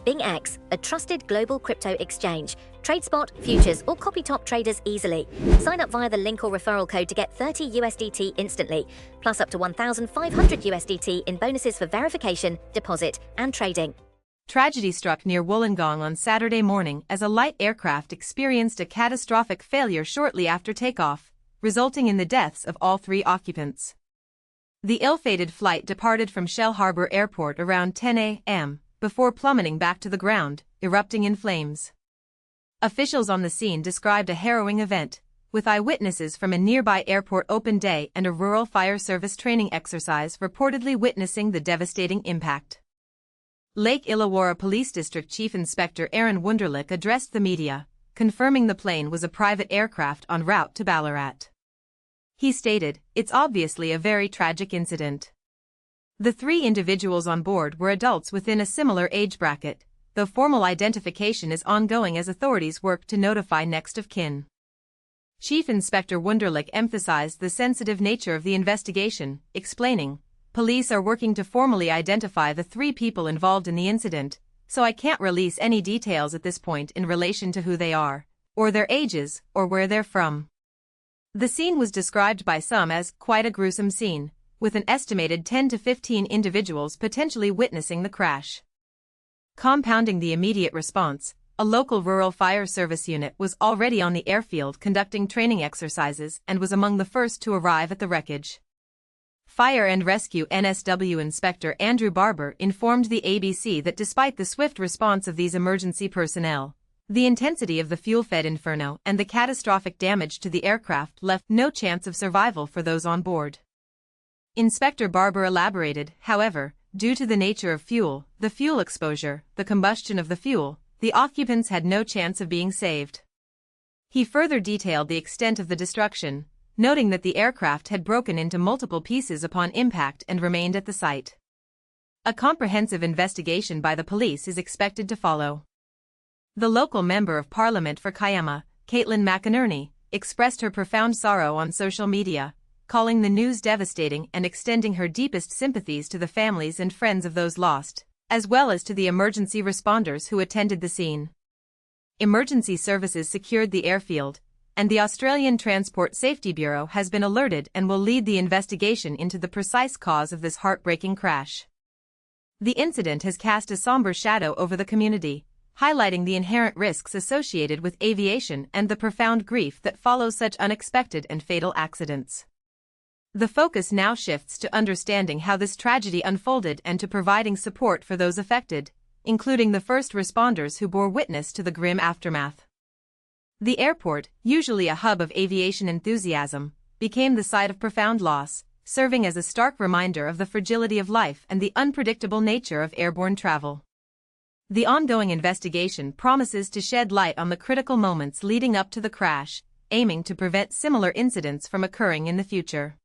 BingX, a trusted global crypto exchange. Trade spot, futures, or copy top traders easily. Sign up via the link or referral code to get 30 USDT instantly, plus up to 1,500 USDT in bonuses for verification, deposit, and trading. Tragedy struck near Wollongong on Saturday morning as a light aircraft experienced a catastrophic failure shortly after takeoff, resulting in the deaths of all 3 occupants. The ill-fated flight departed from Shell Harbour Airport around 10 a.m., before plummeting back to the ground, erupting in flames. Officials on the scene described a harrowing event, with eyewitnesses from a nearby airport open day and a rural fire service training exercise reportedly witnessing the devastating impact. Lake Illawarra Police District Chief Inspector Aaron Wunderlich addressed the media, confirming the plane was a private aircraft en route to Ballarat. He stated, "It's obviously a very tragic incident." The 3 individuals on board were adults within a similar age bracket, though formal identification is ongoing as authorities work to notify next of kin. Chief Inspector Wunderlich emphasized the sensitive nature of the investigation, explaining, "Police are working to formally identify the 3 people involved in the incident, so I can't release any details at this point in relation to who they are, or their ages, or where they're from." The scene was described by some as quite a gruesome scene, with an estimated 10 to 15 individuals potentially witnessing the crash. Compounding the immediate response, a local rural fire service unit was already on the airfield conducting training exercises and was among the first to arrive at the wreckage. Fire and Rescue NSW Inspector Andrew Barber informed the ABC that despite the swift response of these emergency personnel, the intensity of the fuel-fed inferno and the catastrophic damage to the aircraft left no chance of survival for those on board. Inspector Barber elaborated, however, due to the nature of fuel, the fuel exposure, the combustion of the fuel, the occupants had no chance of being saved. He further detailed the extent of the destruction, noting that the aircraft had broken into multiple pieces upon impact and remained at the site. A comprehensive investigation by the police is expected to follow. The local Member of Parliament for Kiama, Caitlin McInerney, expressed her profound sorrow on social media, calling the news devastating and extending her deepest sympathies to the families and friends of those lost, as well as to the emergency responders who attended the scene. Emergency services secured the airfield, and the Australian Transport Safety Bureau has been alerted and will lead the investigation into the precise cause of this heartbreaking crash. The incident has cast a somber shadow over the community, highlighting the inherent risks associated with aviation and the profound grief that follows such unexpected and fatal accidents. The focus now shifts to understanding how this tragedy unfolded and to providing support for those affected, including the first responders who bore witness to the grim aftermath. The airport, usually a hub of aviation enthusiasm, became the site of profound loss, serving as a stark reminder of the fragility of life and the unpredictable nature of airborne travel. The ongoing investigation promises to shed light on the critical moments leading up to the crash, aiming to prevent similar incidents from occurring in the future.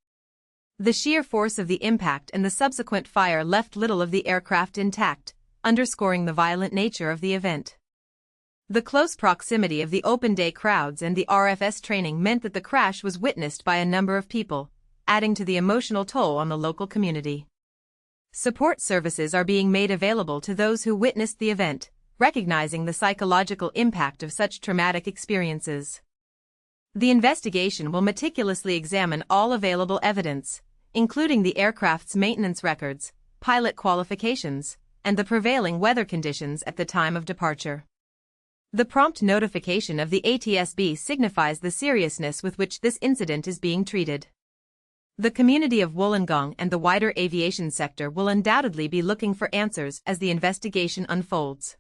The sheer force of the impact and the subsequent fire left little of the aircraft intact, underscoring the violent nature of the event. The close proximity of the open-day crowds and the RFS training meant that the crash was witnessed by a number of people, adding to the emotional toll on the local community. Support services are being made available to those who witnessed the event, recognizing the psychological impact of such traumatic experiences. The investigation will meticulously examine all available evidence, including the aircraft's maintenance records, pilot qualifications, and the prevailing weather conditions at the time of departure. The prompt notification of the ATSB signifies the seriousness with which this incident is being treated. The community of Wollongong and the wider aviation sector will undoubtedly be looking for answers as the investigation unfolds.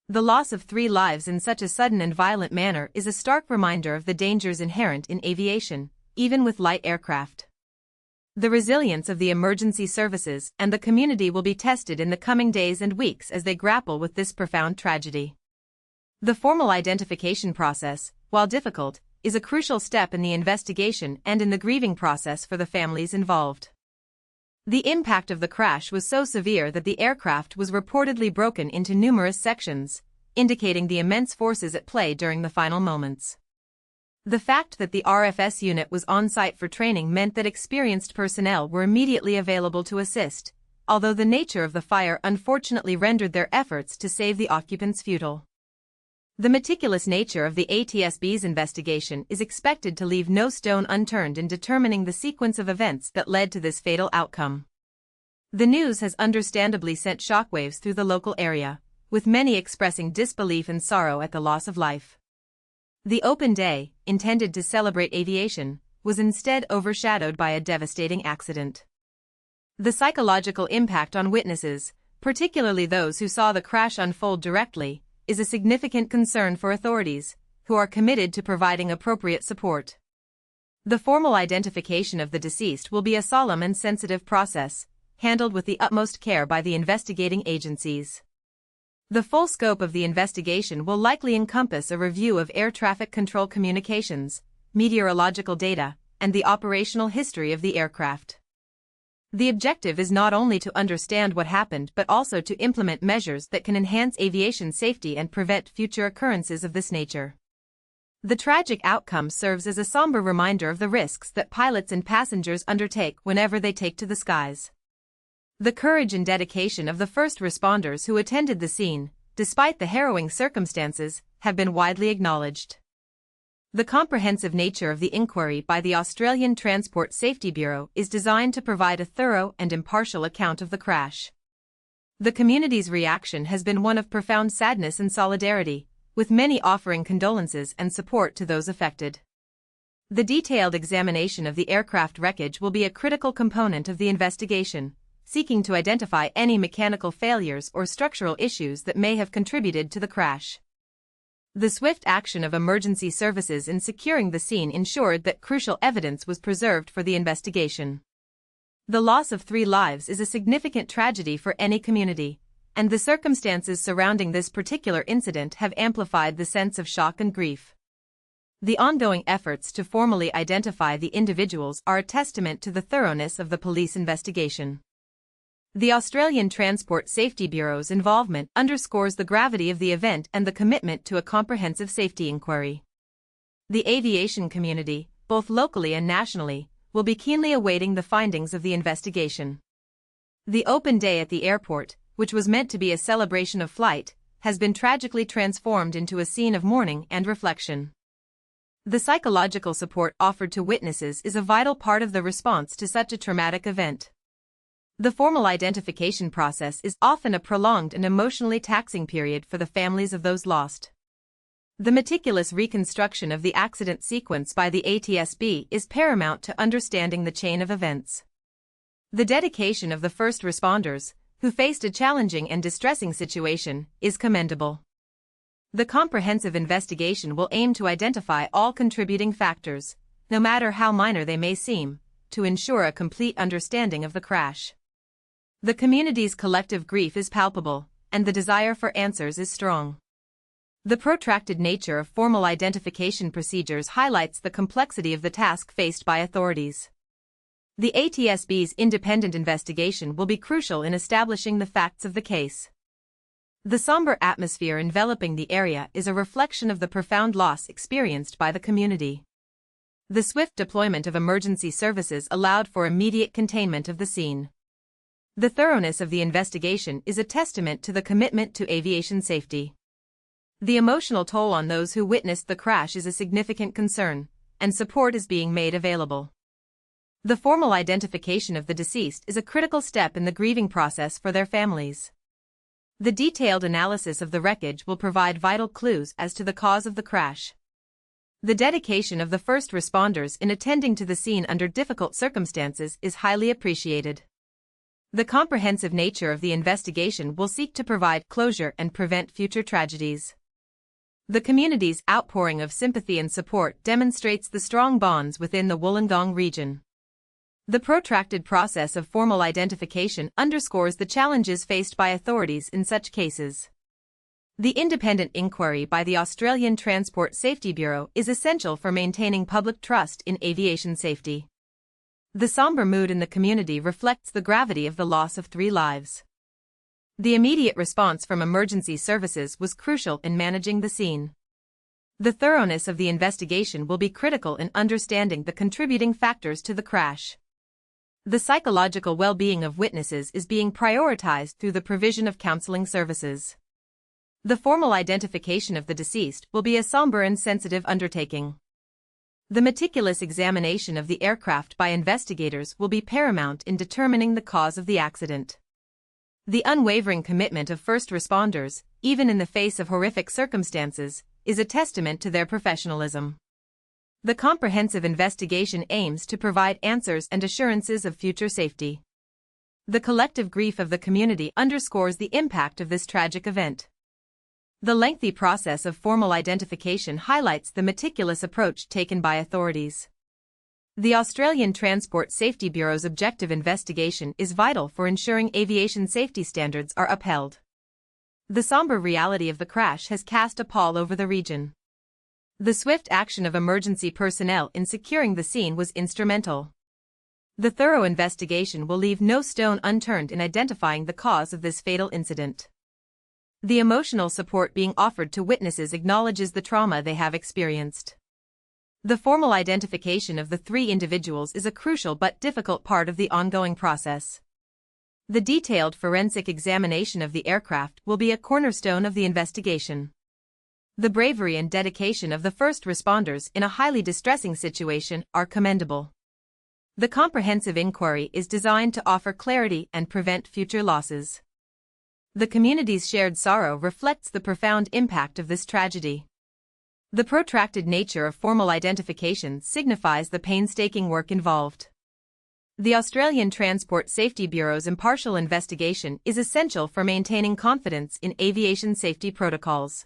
The loss of 3 lives in such a sudden and violent manner is a stark reminder of the dangers inherent in aviation, even with light aircraft. The resilience of the emergency services and the community will be tested in the coming days and weeks as they grapple with this profound tragedy. The formal identification process, while difficult, is a crucial step in the investigation and in the grieving process for the families involved. The impact of the crash was so severe that the aircraft was reportedly broken into numerous sections, indicating the immense forces at play during the final moments. The fact that the RFS unit was on site for training meant that experienced personnel were immediately available to assist, although the nature of the fire unfortunately rendered their efforts to save the occupants futile. The meticulous nature of the ATSB's investigation is expected to leave no stone unturned in determining the sequence of events that led to this fatal outcome. The news has understandably sent shockwaves through the local area, with many expressing disbelief and sorrow at the loss of life. The open day, intended to celebrate aviation, was instead overshadowed by a devastating accident. The psychological impact on witnesses, particularly those who saw the crash unfold directly, is a significant concern for authorities, who are committed to providing appropriate support. The formal identification of the deceased will be a solemn and sensitive process, handled with the utmost care by the investigating agencies. The full scope of the investigation will likely encompass a review of air traffic control communications, meteorological data, and the operational history of the aircraft. The objective is not only to understand what happened but also to implement measures that can enhance aviation safety and prevent future occurrences of this nature. The tragic outcome serves as a somber reminder of the risks that pilots and passengers undertake whenever they take to the skies. The courage and dedication of the first responders who attended the scene, despite the harrowing circumstances, have been widely acknowledged. The comprehensive nature of the inquiry by the Australian Transport Safety Bureau is designed to provide a thorough and impartial account of the crash. The community's reaction has been one of profound sadness and solidarity, with many offering condolences and support to those affected. The detailed examination of the aircraft wreckage will be a critical component of the investigation, seeking to identify any mechanical failures or structural issues that may have contributed to the crash. The swift action of emergency services in securing the scene ensured that crucial evidence was preserved for the investigation. The loss of 3 lives is a significant tragedy for any community, and the circumstances surrounding this particular incident have amplified the sense of shock and grief. The ongoing efforts to formally identify the individuals are a testament to the thoroughness of the police investigation. The Australian Transport Safety Bureau's involvement underscores the gravity of the event and the commitment to a comprehensive safety inquiry. The aviation community, both locally and nationally, will be keenly awaiting the findings of the investigation. The open day at the airport, which was meant to be a celebration of flight, has been tragically transformed into a scene of mourning and reflection. The psychological support offered to witnesses is a vital part of the response to such a traumatic event. The formal identification process is often a prolonged and emotionally taxing period for the families of those lost. The meticulous reconstruction of the accident sequence by the ATSB is paramount to understanding the chain of events. The dedication of the first responders, who faced a challenging and distressing situation, is commendable. The comprehensive investigation will aim to identify all contributing factors, no matter how minor they may seem, to ensure a complete understanding of the crash. The community's collective grief is palpable, and the desire for answers is strong. The protracted nature of formal identification procedures highlights the complexity of the task faced by authorities. The ATSB's independent investigation will be crucial in establishing the facts of the case. The somber atmosphere enveloping the area is a reflection of the profound loss experienced by the community. The swift deployment of emergency services allowed for immediate containment of the scene. The thoroughness of the investigation is a testament to the commitment to aviation safety. The emotional toll on those who witnessed the crash is a significant concern, and support is being made available. The formal identification of the deceased is a critical step in the grieving process for their families. The detailed analysis of the wreckage will provide vital clues as to the cause of the crash. The dedication of the first responders in attending to the scene under difficult circumstances is highly appreciated. The comprehensive nature of the investigation will seek to provide closure and prevent future tragedies. The community's outpouring of sympathy and support demonstrates the strong bonds within the Wollongong region. The protracted process of formal identification underscores the challenges faced by authorities in such cases. The independent inquiry by the Australian Transport Safety Bureau is essential for maintaining public trust in aviation safety. The somber mood in the community reflects the gravity of the loss of 3 lives. The immediate response from emergency services was crucial in managing the scene. The thoroughness of the investigation will be critical in understanding the contributing factors to the crash. The psychological well-being of witnesses is being prioritized through the provision of counseling services. The formal identification of the deceased will be a somber and sensitive undertaking. The meticulous examination of the aircraft by investigators will be paramount in determining the cause of the accident. The unwavering commitment of first responders, even in the face of horrific circumstances, is a testament to their professionalism. The comprehensive investigation aims to provide answers and assurances of future safety. The collective grief of the community underscores the impact of this tragic event. The lengthy process of formal identification highlights the meticulous approach taken by authorities. The Australian Transport Safety Bureau's objective investigation is vital for ensuring aviation safety standards are upheld. The somber reality of the crash has cast a pall over the region. The swift action of emergency personnel in securing the scene was instrumental. The thorough investigation will leave no stone unturned in identifying the cause of this fatal incident. The emotional support being offered to witnesses acknowledges the trauma they have experienced. The formal identification of the three individuals is a crucial but difficult part of the ongoing process. The detailed forensic examination of the aircraft will be a cornerstone of the investigation. The bravery and dedication of the first responders in a highly distressing situation are commendable. The comprehensive inquiry is designed to offer clarity and prevent future losses. The community's shared sorrow reflects the profound impact of this tragedy. The protracted nature of formal identification signifies the painstaking work involved. The Australian Transport Safety Bureau's impartial investigation is essential for maintaining confidence in aviation safety protocols.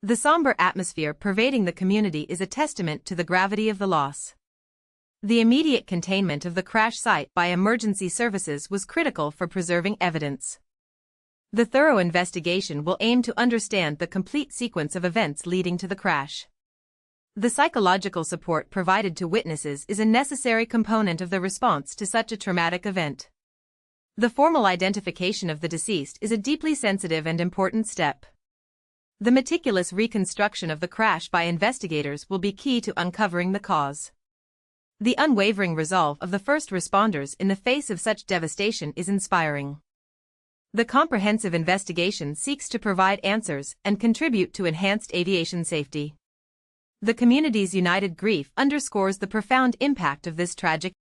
The somber atmosphere pervading the community is a testament to the gravity of the loss. The immediate containment of the crash site by emergency services was critical for preserving evidence. The thorough investigation will aim to understand the complete sequence of events leading to the crash. The psychological support provided to witnesses is a necessary component of the response to such a traumatic event. The formal identification of the deceased is a deeply sensitive and important step. The meticulous reconstruction of the crash by investigators will be key to uncovering the cause. The unwavering resolve of the first responders in the face of such devastation is inspiring. The comprehensive investigation seeks to provide answers and contribute to enhanced aviation safety. The community's united grief underscores the profound impact of this tragic